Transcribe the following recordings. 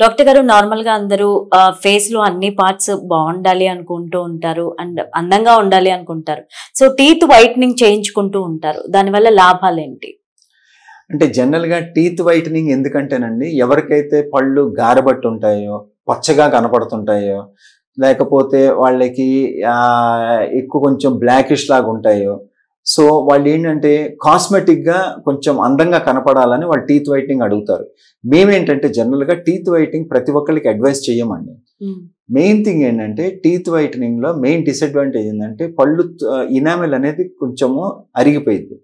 Doctor గారు normal గా అందరూ ఫేస్ లో అన్ని పార్ట్స్ బాగుండాలి అనుకుంటూ ఉంటారు అండ్ అందంగా ఉండాలి అనుకుంటారు. సో టీత్ వైట్నింగ్ చేయించుకుంటూ ఉంటారు. దానివల్ల లాభాలు ఏంటి? అంటే జనరల్‌గా టీత్ వైటనింగ్ ఎందుకంటేనండి, ఎవరికైతే పళ్ళు గారబట్టి ఉంటాయో, పచ్చగా కనపడుతుంటాయో, లేకపోతే వాళ్ళకి ఎక్కువ కొంచెం బ్లాకిష్ లాగా ఉంటాయో, సో వాళ్ళేంటంటే కాస్మెటిక్‌గా కొంచెం అందంగా కనపడాలని వాళ్ళు టీత్ వైటనింగ్ అడుగుతారు. మేమేంటంటే జనరల్‌గా టీత్ వైటనింగ్ ప్రతి ఒక్కళ్ళకి అడ్వైస్ చెయ్యమండి. మెయిన్ థింగ్ ఏంటంటే టీత్ వైటనింగ్‌లో మెయిన్ డిసడ్వాంటేజ్ ఏంటంటే పళ్ళు ఇనామెల్ అనేది కొంచెము అరిగిపోయిద్ది.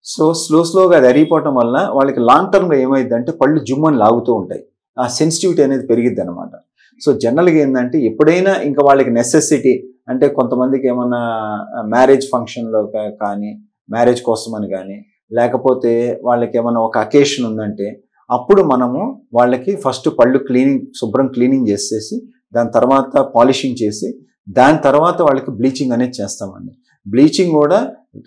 సో స్లోగా అది అరిగిపోవటం వల్ల వాళ్ళకి లాంగ్ టర్మ్‌లో ఏమైద్దంటే పళ్ళు జుమ్మని లాగుతూ ఉంటాయి. ఆ సెన్సిటివిటీ అనేది పెరిగిద్దనమాట. సో జనరల్‌గా ఏందంటే ఎప్పుడైనా ఇంకా వాళ్ళకి నెసెసిటీ అంటే కొంతమందికి ఏమన్నా మ్యారేజ్ ఫంక్షన్‌లో కానీ, మ్యారేజ్ కోసమని గానీ, లేకపోతే వాళ్ళకేమన్నా ఒక అకేషన్ ఉందంటే, అప్పుడు మనము వాళ్ళకి ఫస్ట్ పళ్ళు శుభ్రం క్లీనింగ్ చేసేసి, దాని తర్వాత పాలిషింగ్ చేసి, దాని తర్వాత వాళ్ళకి బ్లీచింగ్ అనేది చేస్తామండి. బ్లీచింగ్ కూడా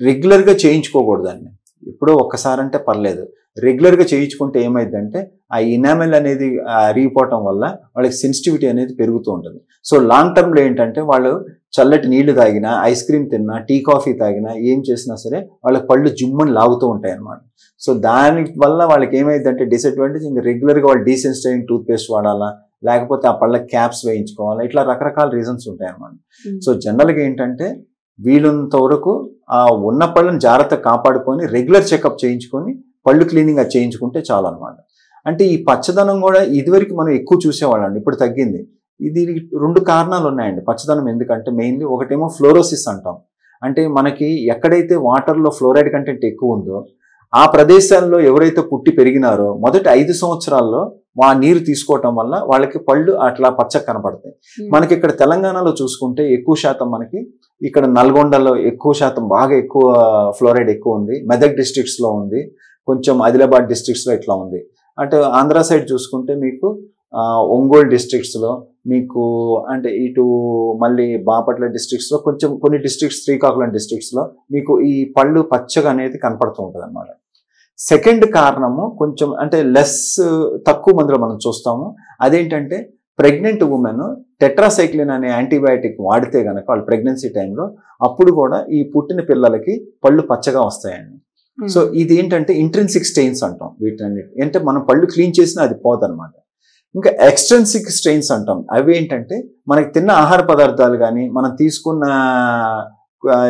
రెగ్యులర్‌గా చేయించుకోకూడదండి. ఎప్పుడో ఒక్కసారంటే పర్లేదు. రెగ్యులర్‌గా చేయించుకుంటే ఏమైద్దంటే ఆ ఇనామెల్ అనేది అరిగిపోవటం వల్ల వాళ్ళకి సెన్సిటివిటీ అనేది పెరుగుతూ ఉంటుంది. సో లాంగ్ టర్మ్‌లో ఏంటంటే వాళ్ళు చల్లటి నీళ్లు తాగినా, ఐస్ క్రీమ్ తిన్నా, టీ కాఫీ తాగినా, ఏం చేసినా సరే వాళ్ళకి పళ్ళు జుమ్మని లాగుతూ ఉంటాయన్నమాట. సో దాని వల్ల వాళ్ళకి ఏమైద్దంటే డిసడ్వాంటేజ్ ఇంకా రెగ్యులర్‌గా వాళ్ళు డీసెన్సిటైజింగ్ టూత్ పేస్ట్ వాడాలా, లేకపోతే ఆ పళ్ళకి క్యాప్స్ వేయించుకోవాలా, ఇట్లా రకరకాల రీజన్స్ ఉంటాయన్నమాట. సో జనరల్‌గా ఏంటంటే వీలున్నంత వరకు ఆ ఉన్న పళ్ళని జాగ్రత్తగా కాపాడుకొని రెగ్యులర్ చెకప్ చేయించుకొని పళ్ళు క్లీనింగ్ అది చేయించుకుంటే చాలు అనమాట. అంటే ఈ పచ్చదనం కూడా ఇదివరకు మనం ఎక్కువ చూసేవాళ్ళండి, ఇప్పుడు తగ్గింది. దీనికి 2 కారణాలు ఉన్నాయండి పచ్చదనం ఎందుకంటే. మెయిన్లీ ఒకటేమో ఫ్లోరోసిస్ అంటాం. అంటే మనకి ఎక్కడైతే వాటర్లో ఫ్లోరైడ్ కంటెంట్ ఎక్కువ ఉందో ఆ ప్రదేశాల్లో ఎవరైతే పుట్టి పెరిగినారో మొదటి 5 సంవత్సరాల్లో ఆ నీరు తీసుకోవటం వల్ల వాళ్ళకి పళ్ళు అట్లా పచ్చగా కనపడతాయి. మనకి ఇక్కడ తెలంగాణలో చూసుకుంటే ఎక్కువ శాతం మనకి ఇక్కడ నల్గొండలో ఎక్కువ శాతం బాగా ఎక్కువ ఫ్లోరైడ్ ఎక్కువ ఉంది. మెదక్ డిస్ట్రిక్ట్స్లో ఉంది, కొంచెం ఆదిలాబాద్ డిస్ట్రిక్ట్స్లో ఇట్లా ఉంది. అంటే ఆంధ్ర సైడ్ చూసుకుంటే మీకు ఒంగోలు డిస్ట్రిక్ట్స్లో మీకు, అంటే ఇటు మళ్ళీ బాపట్ల డిస్ట్రిక్ట్స్లో కొంచెం కొన్ని డిస్ట్రిక్ట్స్, శ్రీకాకుళం డిస్ట్రిక్ట్స్లో మీకు ఈ పళ్ళు పచ్చగా అనేది కనపడుతూ ఉంటుంది అనమాట. సెకండ్ కారణము కొంచెం అంటే తక్కువ మందిలో మనం చూస్తాము. అదేంటంటే ప్రెగ్నెంట్ ఉమెన్ టెట్రాసైక్లిన్ అనే యాంటీబయాటిక్ వాడితే గనక వాళ్ళు ప్రెగ్నెన్సీ టైంలో అప్పుడు కూడా ఈ పుట్టిన పిల్లలకి పళ్ళు పచ్చగా వస్తాయండి. సో ఇది ఏంటంటే ఇంట్రిన్సిక్ స్టెయిన్స్ అంటాం వీటిని. అంటే మనం పళ్ళు క్లీన్ చేసినా అది పోదనమాట. ఇంకా ఎక్స్ట్రిన్సిక్ స్టెయిన్స్ అంటాం. అవి ఏంటంటే మనకి తిన్న ఆహార పదార్థాలు కానీ, మనం తీసుకున్న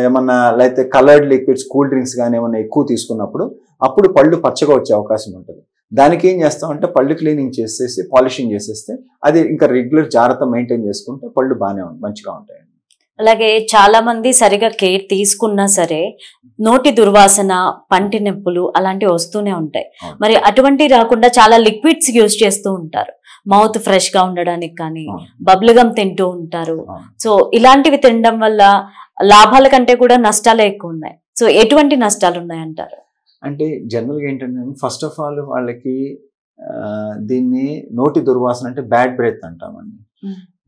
ఏమన్నా లేకపోతే కలర్డ్ లిక్విడ్స్, కూల్ డ్రింక్స్ కానీ ఏమన్నా ఎక్కువ తీసుకున్నప్పుడు అప్పుడు పళ్ళు పచ్చగా వచ్చే అవకాశం ఉంటుంది. దానికి ఏం చేస్తామంటే పళ్ళు క్లీనింగ్ చేసేసి పాలిషింగ్ చేసేస్తే అది ఇంకా రెగ్యులర్ జాగ్రత్త మెయింటైన్ చేసుకుంటే పళ్ళు మంచిగా ఉంటాయండి. అలాగే చాలా మంది సరిగా కేర్ తీసుకున్నా సరే నోటి దుర్వాసన, పంటి నొప్పులు అలాంటివి వస్తూనే ఉంటాయి. మరి అటువంటి రాకుండా చాలా లిక్విడ్స్ యూజ్ చేస్తూ ఉంటారు మౌత్ ఫ్రెష్ గా ఉండడానికి, కానీ బబుల్ గమ్ తింటూ ఉంటారు. సో ఇలాంటివి తినడం వల్ల లాభాల కంటే కూడా నష్టాలే ఎక్కువ ఉన్నాయి. సో ఎటువంటి నష్టాలు ఉన్నాయంటారు? అంటే జనరల్గా ఏంటంటే ఫస్ట్ ఆఫ్ ఆల్ వాళ్ళకి దీన్ని నోటి దుర్వాసన అంటే బ్యాడ్ బ్రెత్ అంటామండి,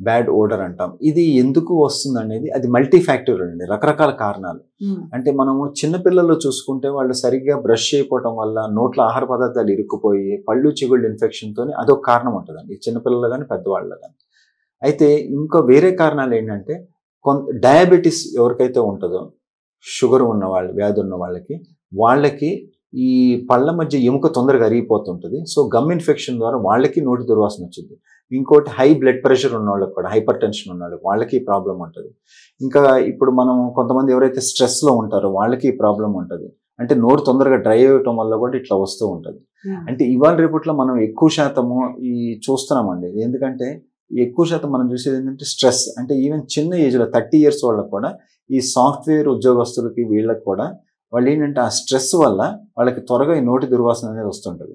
బ్యాడ్ ఓడర్ అంటాం. ఇది ఎందుకు వస్తుంది అనేది అది మల్టీ ఫ్యాక్టోరియల్ అండి, రకరకాల కారణాలు. అంటే మనము చిన్నపిల్లల్లో చూసుకుంటే వాళ్ళు సరిగ్గా బ్రష్ చేయకపోవటం వల్ల నోట్లో ఆహార పదార్థాలు ఇరుక్కుపోయి పళ్ళు చిగుళ్ళు ఇన్ఫెక్షన్తో అదొక కారణం ఉంటుందండి, చిన్నపిల్లలు కానీ పెద్దవాళ్ళు కానీ. అయితే ఇంకా వేరే కారణాలు ఏంటంటే డయాబెటీస్ ఎవరికైతే ఉంటుందో, షుగర్ ఉన్న వాళ్ళు, వ్యాధి ఉన్న వాళ్ళకి ఈ పళ్ళ మధ్య ఎముక తొందరగా అరిగిపోతుంటుంది. సో గమ్ ఇన్ఫెక్షన్ ద్వారా వాళ్ళకి నోటి దుర్వాసన వచ్చింది. ఇంకోటి హై బ్లడ్ ప్రెషర్ ఉన్న వాళ్ళకి కూడా, హైపర్ టెన్షన్ ఉన్న వాళ్ళకి ప్రాబ్లం ఉంటుంది. ఇంకా ఇప్పుడు మనం కొంతమంది ఎవరైతే స్ట్రెస్లో ఉంటారో వాళ్ళకి ప్రాబ్లం ఉంటుంది. అంటే నోరు తొందరగా డ్రై అవ్వటం వల్ల కూడా ఇట్లా వస్తూ ఉంటుంది. అంటే ఇవాళ రేపట్లో మనం ఎక్కువ శాతము చూస్తున్నామండి. ఎందుకంటే ఎక్కువ శాతం మనం చూసేది ఏంటంటే స్ట్రెస్. అంటే ఈవెన్ చిన్న ఏజ్లో 30 years వాళ్ళకి కూడా, ఈ సాఫ్ట్వేర్ ఉద్యోగస్తులకి వీళ్ళకి కూడా వాళ్ళు ఏంటంటే ఆ స్ట్రెస్ వల్ల వాళ్ళకి త్వరగా ఈ నోటి దుర్వాసన అనేది వస్తుంటుంది.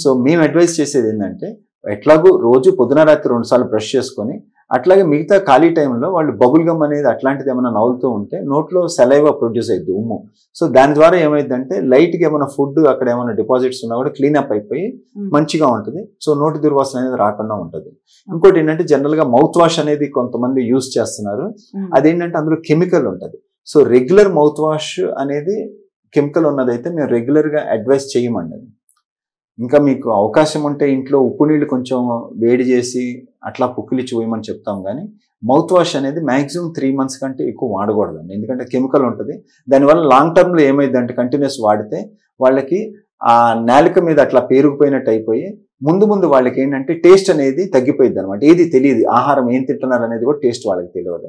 సో మేము అడ్వైస్ చేసేది ఏంటంటే ఎట్లాగూ రోజు పొద్దున రాత్రి 2 సార్లు బ్రష్ చేసుకొని, అట్లాగే మిగతా ఖాళీ టైంలో వాళ్ళు బబుల్ గమ్ అనేది అట్లాంటిది ఏమైనా నవ్వుతూ ఉంటే నోట్లో సెలైవా ప్రొడ్యూస్ అయ్యింది, ఉమ్ము. సో దాని ద్వారా ఏమైందంటే లైట్గా ఏమైనా ఫుడ్ అక్కడ ఏమైనా డిపాజిట్స్ ఉన్నా కూడా క్లీనప్ అయిపోయి మంచిగా ఉంటుంది. సో నోటి దుర్వాసన అనేది రాకుండా ఉంటుంది. ఇంకోటి ఏంటంటే జనరల్గా మౌత్ వాష్ అనేది కొంతమంది యూజ్ చేస్తున్నారు. అదేంటంటే అందులో కెమికల్ ఉంటుంది. సో రెగ్యులర్ మౌత్ వాష్ అనేది కెమికల్ ఉన్నదైతే మేము రెగ్యులర్గా అడ్వైస్ చేయమండి. ఇంకా మీకు అవకాశం ఉంటే ఇంట్లో ఉప్పు నీళ్ళు కొంచెం వేడి చేసి అట్లా పుక్కిలిచ్చి పోయమని చెప్తాం. కానీ మౌత్ వాష్ అనేది మ్యాక్సిమం 3 months కంటే ఎక్కువ వాడకూడదండి. ఎందుకంటే కెమికల్ ఉంటుంది. దానివల్ల లాంగ్ టర్మ్లో ఏమైందంటే కంటిన్యూస్ వాడితే వాళ్ళకి ఆ నాలుక మీద అట్లా పేరుకుపోయినట్టు అయిపోయి ముందు వాళ్ళకి ఏంటంటే టేస్ట్ అనేది తగ్గిపోయింది అనమాట. ఏది తెలియదు, ఆహారం ఏం తింటున్నారు అనేది కూడా టేస్ట్ వాళ్ళకి తెలియదు.